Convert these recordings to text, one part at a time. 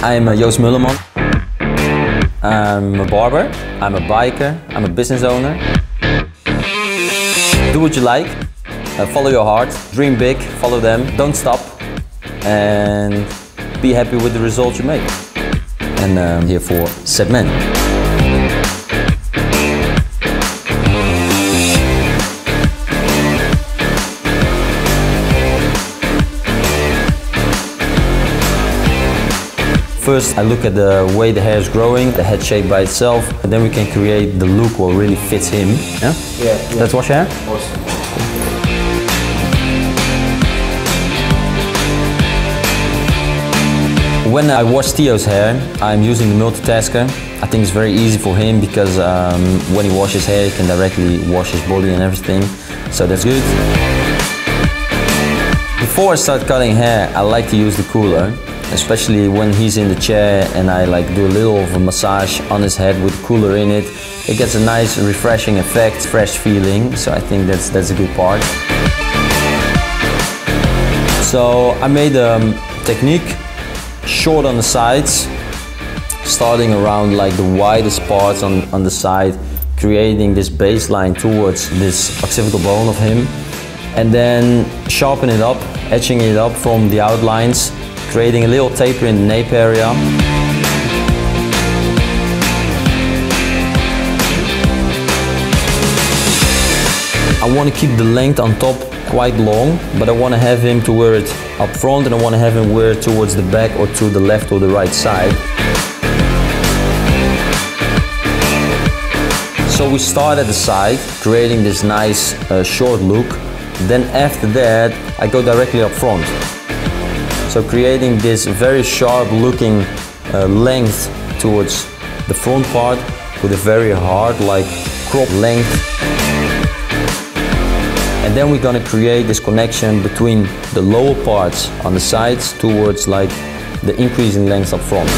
I'm Joost Mullerman. I'm a barber, I'm a biker, I'm a business owner. Do what you like, follow your heart, dream big, follow them, don't stop, and be happy with the results you make. And I'm here for SEBMAN. First, I look at the way the hair is growing, the head shape by itself, and then we can create the look what really fits him. Yeah? Yeah. Let's wash hair? Awesome. When I wash Theos hair, I'm using the multitasker. I think it's very easy for him because when he washes hair, he can directly wash his body and everything. So that's good. Before I start cutting hair, I like to use the cooler. Especially when he's in the chair and I like do a little of a massage on his head with the cooler in it. It gets a nice refreshing effect, fresh feeling, so I think that's a good part. So I made a technique, short on the sides, starting around like the widest parts on the side, creating this baseline towards this occipital bone of him, and then sharpen it up, etching it up from the outlines, creating a little taper in the nape area. I want to keep the length on top quite long, but I want to have him to wear it up front and I want to have him wear it towards the back or to the left or the right side. So we start at the side, creating this nice short look. Then after that, I go directly up front. So creating this very sharp looking length towards the front part with a very hard like crop length. And then we're gonna create this connection between the lower parts on the sides towards like the increasing length up front.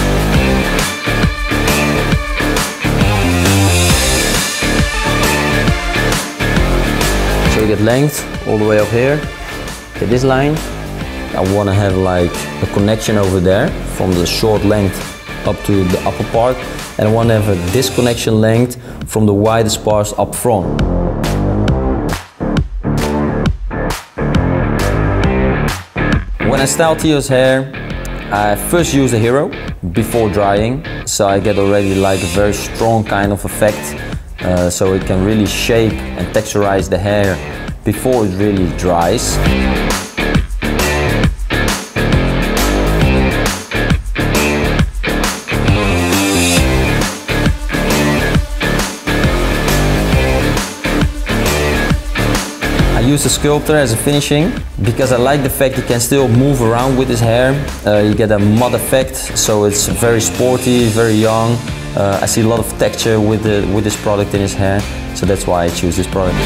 So we get length all the way up here, get this line. I want to have like a connection over there from the short length up to the upper part, and I want to have a disconnection length from the widest parts up front. When I style Theos hair, I first use a hero before drying, so I get already like a very strong kind of effect, so it can really shape and texturize the hair before it really dries. I use the sculptor as a finishing because I like the fact he can still move around with his hair. You get a mud effect, so it's very sporty, very young. I see a lot of texture with this product in his hair, so that's why I choose this product.